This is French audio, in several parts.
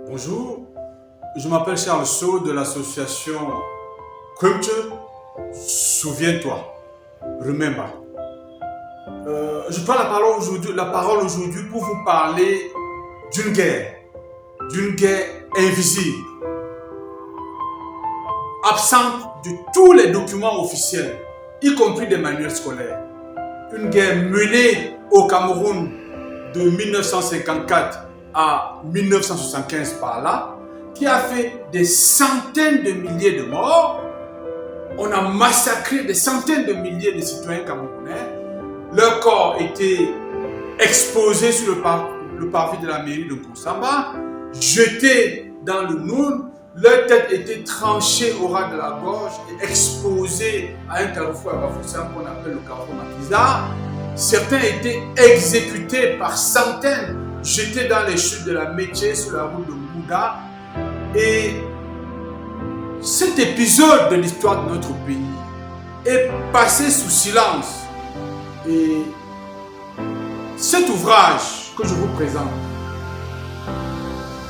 Bonjour, je m'appelle Charles Saud de l'association Culture. Souviens-toi, remember. Je prends la parole aujourd'hui pour vous parler d'une guerre invisible, absente de tous les documents officiels, y compris des manuels scolaires. Une guerre menée au Cameroun de 1954 à 1975 par là, qui a fait des centaines de milliers de morts. On a massacré des centaines de milliers de citoyens camerounais. Leurs corps étaient exposés sur le parvis de la mairie de Koussamba, jetés dans le Noun. Leurs têtes étaient tranchées au ras de la gorge et exposées à un carrefour à Bafoussam qu'on appelle le carrefour Makiza. Certains étaient exécutés par centaines, jetés dans les chutes de la Métier sur la route de Mouda. Et cet épisode de l'histoire de notre pays est passé sous silence. Et cet ouvrage que je vous présente,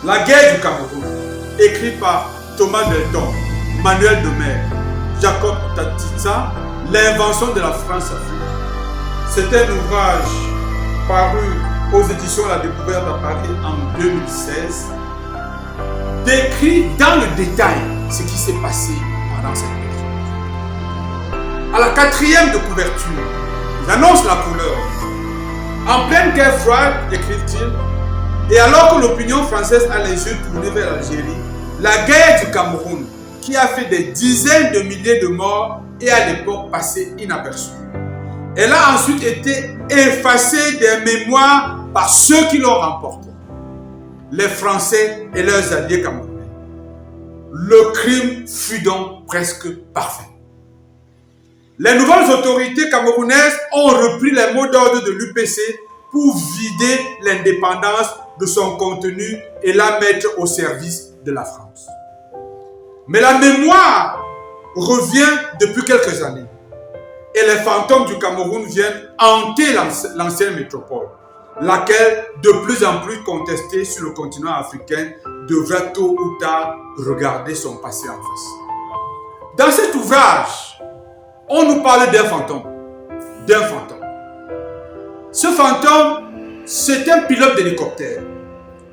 La guerre du Cameroun, écrit par Thomas Delton, Manuel Domer, Jacob Tatitsa, L'invention de la France-Afrique. C'est un ouvrage paru aux éditions La Découverte à Paris en 2016, décrit dans le détail ce qui s'est passé pendant cette période. À la 4e de couverture, il annonce la couleur. En pleine guerre froide, écrit-il, et alors que l'opinion française a les yeux tournés vers l'Algérie, la guerre du Cameroun, qui a fait des dizaines de milliers de morts, est à l'époque passée inaperçue. Elle a ensuite été effacée des mémoires par ceux qui l'ont remportée, les Français et leurs alliés camerounais. Le crime fut donc presque parfait. Les nouvelles autorités camerounaises ont repris les mots d'ordre de l'UPC pour vider l'indépendance de son contenu et la mettre au service de la France. Mais la mémoire revient depuis quelques années et les fantômes du Cameroun viennent hanter l'ancienne métropole, laquelle, de plus en plus contestée sur le continent africain, devra tôt ou tard regarder son passé en face. Dans cet ouvrage, on nous parle d'un fantôme. Ce fantôme, c'est un pilote d'hélicoptère.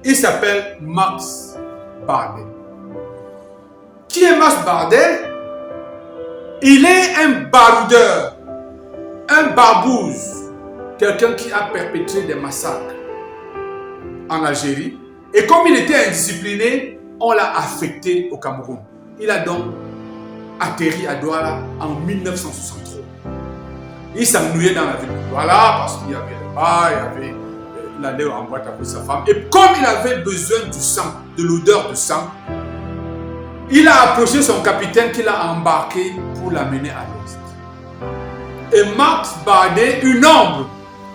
Il s'appelle Max Bardet. Qui est Max Bardet? Il est un baroudeur, un barbouze, quelqu'un qui a perpétré des massacres en Algérie. Et comme il était indiscipliné, on l'a affecté au Cameroun. Il a donc atterri à Douala en 1963. Il s'ennuyait dans la ville de Douala parce qu'il y avait le bar, il y avait l'aller en boîte avec sa femme. Et comme il avait besoin du sang, de l'odeur de sang, il a approché son capitaine qui l'a embarqué pour l'amener à l'ouest. Et Max Bardet, une ombre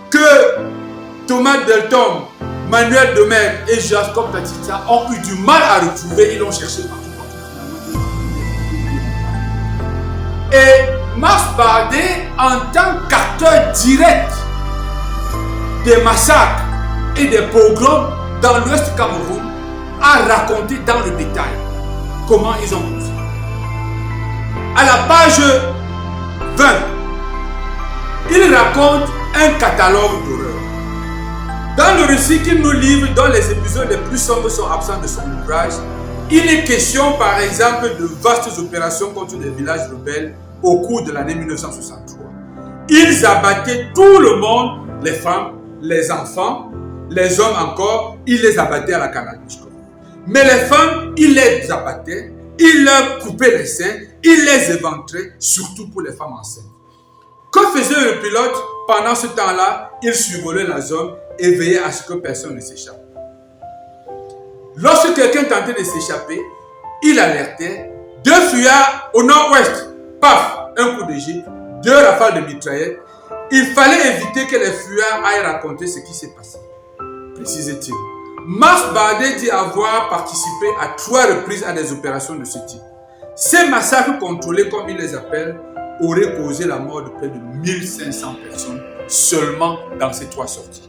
que Thomas Delton, Manuel Domer et Jacob Tatitsa ont eu du mal à retrouver, ils l'ont cherché partout. Et Max Bardet, en tant qu'acteur direct des massacres et des pogroms dans l'ouest du Cameroun, a raconté dans le détail comment ils ont poussé. À la page 20, il raconte un catalogue d'horreurs. Dans le récit qu'il nous livre, dont les épisodes les plus sombres sont absents de son ouvrage, il est question par exemple de vastes opérations contre des villages rebelles au cours de l'année 1963. Ils abattaient tout le monde, les femmes, les enfants, les hommes encore, ils les abattaient à la Kalachnikov. Mais les femmes, ils les abattaient, ils leur coupaient les seins, ils les éventraient, surtout pour les femmes enceintes. Que faisait le pilote pendant ce temps-là? Il survolait la zone et veillait à ce que personne ne s'échappe. Lorsque quelqu'un tentait de s'échapper, il alertait 2 fuyards au nord-ouest. Paf, un coup de gifle, 2 rafales de mitraillettes. Il fallait éviter que les fuyards aillent raconter ce qui s'est passé, précisait-il. Max Bardet dit avoir participé à 3 reprises à des opérations de ce type. Ces massacres contrôlés, comme il les appelle, auraient causé la mort de près de 1500 personnes seulement dans ces 3 sorties.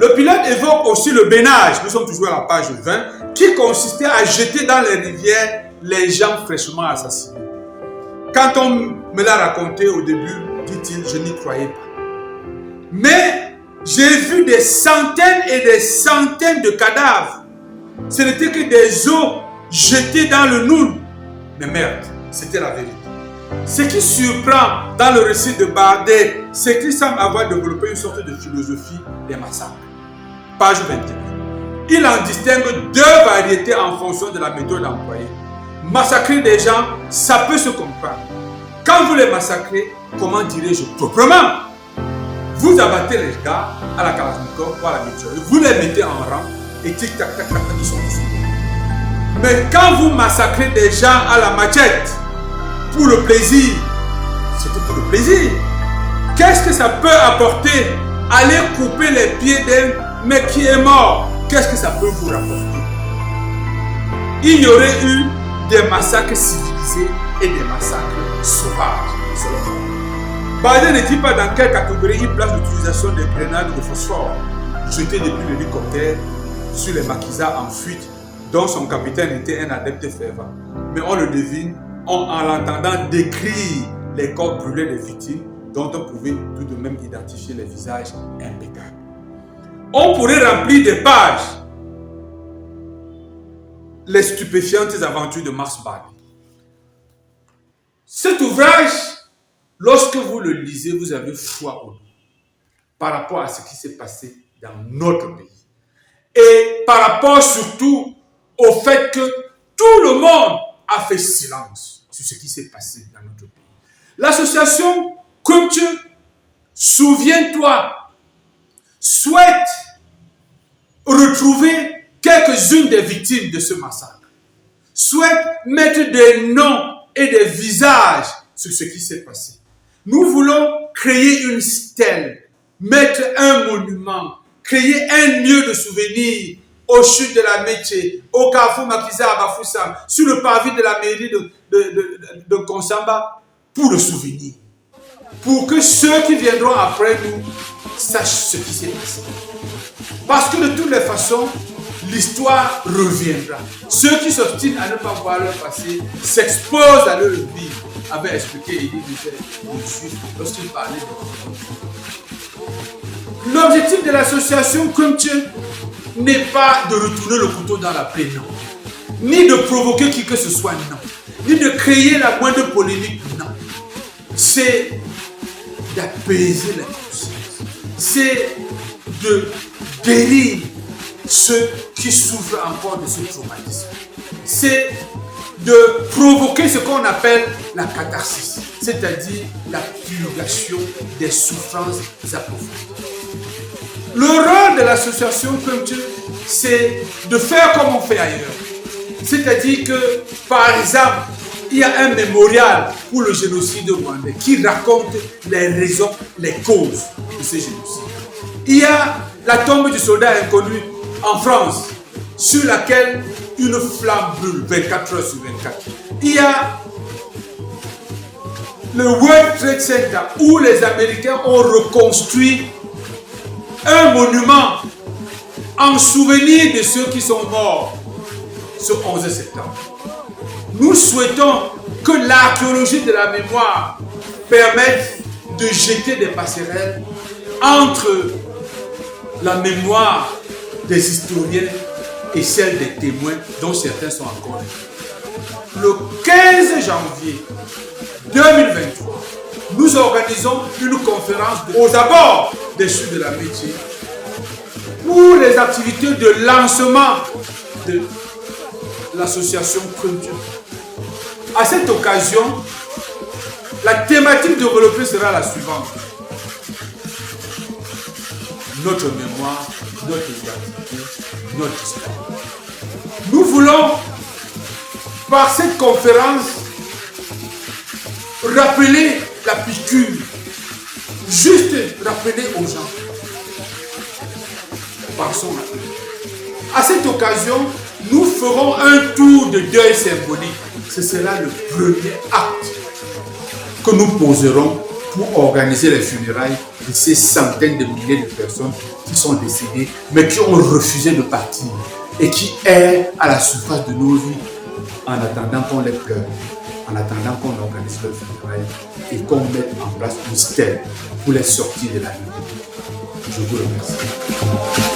Le pilote évoque aussi le bénage, nous sommes toujours à la page 20, qui consistait à jeter dans les rivières les gens fraîchement assassinés. Quand on me l'a raconté au début, dit-il, je n'y croyais pas. Mais j'ai vu des centaines et des centaines de cadavres. Ce n'était que des os jetés dans le Noun. Mais merde, c'était la vérité. Ce qui surprend dans le récit de Bardet, c'est qu'il semble avoir développé une sorte de philosophie des massacres. Page 21. Il en distingue deux variétés en fonction de la méthode employée. Massacrer des gens, ça peut se comprendre. Quand vous les massacrez, comment dirais-je proprement? Vous abattez les gars à la Kalachnikov ou à la mitrailleuse, vous les mettez en rang et tic tac tac tac, ils sont tous. Mais quand vous massacrez des gens à la machette, pour le plaisir, c'était pour le plaisir. Qu'est-ce que ça peut apporter? Aller couper les pieds d'un mec qui est mort, qu'est-ce que ça peut vous rapporter? Il y aurait eu des massacres civilisés et des massacres sauvages. Bardet ne dit pas dans quelle catégorie il place l'utilisation des grenades de phosphore jetées depuis l'hélicoptère sur les maquisards en fuite, dont son capitaine était un adepte fervent. Mais on le devine en l'entendant décrire les corps brûlés des victimes, dont on pouvait tout de même identifier les visages impeccables. On pourrait remplir des pages les stupéfiantes aventures de Mars Bardet. Cet ouvrage, lorsque vous le lisez, vous avez foi au nous par rapport à ce qui s'est passé dans notre pays. Et par rapport surtout au fait que tout le monde a fait silence sur ce qui s'est passé dans notre pays. L'association Culture, souviens-toi, souhaite retrouver quelques-unes des victimes de ce massacre. Souhaite mettre des noms et des visages sur ce qui s'est passé. Nous voulons créer une stèle, mettre un monument, créer un lieu de souvenir au chute de la Métier, au Carrefour Makiza à Bafoussam, sur le parvis de la mairie de Konsamba, pour le souvenir. Pour que ceux qui viendront après nous sachent ce qui s'est passé. Parce que de toutes les façons, l'histoire reviendra. Ceux qui s'obstinent à ne pas voir leur passé s'exposent à leur vie, avait expliqué Élie Michel lorsqu'il parlait de l'objectif de l'association Culture n'est pas de retourner le couteau dans la plaie, non. Ni de provoquer qui que ce soit, non. Ni de créer la moindre polémique, non. C'est d'apaiser la conscience. C'est de guérir ceux qui souffrent encore de ce traumatisme. C'est de provoquer ce qu'on appelle la catharsis, c'est-à-dire la purgation des souffrances approfondies. Le rôle de l'association Culture, c'est de faire comme on fait ailleurs. C'est-à-dire que, par exemple, il y a un mémorial pour le génocide rwandais qui raconte les raisons, les causes de ce génocide. Il y a la tombe du soldat inconnu en France, sur laquelle une flamme brûle 24 heures sur 24. Il y a le World Trade Center où les Américains ont reconstruit un monument en souvenir de ceux qui sont morts ce 11 septembre. Nous souhaitons que l'archéologie de la mémoire permette de jeter des passerelles entre la mémoire des historiens et celle des témoins dont certains sont encore là. Le 15 janvier 2023, nous organisons une conférence aux abords des chutes de la Métier pour les activités de lancement de l'association Culture. À cette occasion, la thématique développée sera la suivante. Notre mémoire, notre identité, notre histoire. Nous voulons, par cette conférence, rappeler la piqûre, juste rappeler aux gens. Passons là. À cette occasion, nous ferons un tour de deuil symbolique. Ce sera le premier acte que nous poserons pour organiser les funérailles de ces centaines de milliers de personnes qui sont décédées, mais qui ont refusé de partir et qui errent à la surface de nos vies en attendant qu'on les pleure, en attendant qu'on organise leur funérailles et qu'on mette en place un stèle pour les sortir de la vie. Je vous remercie.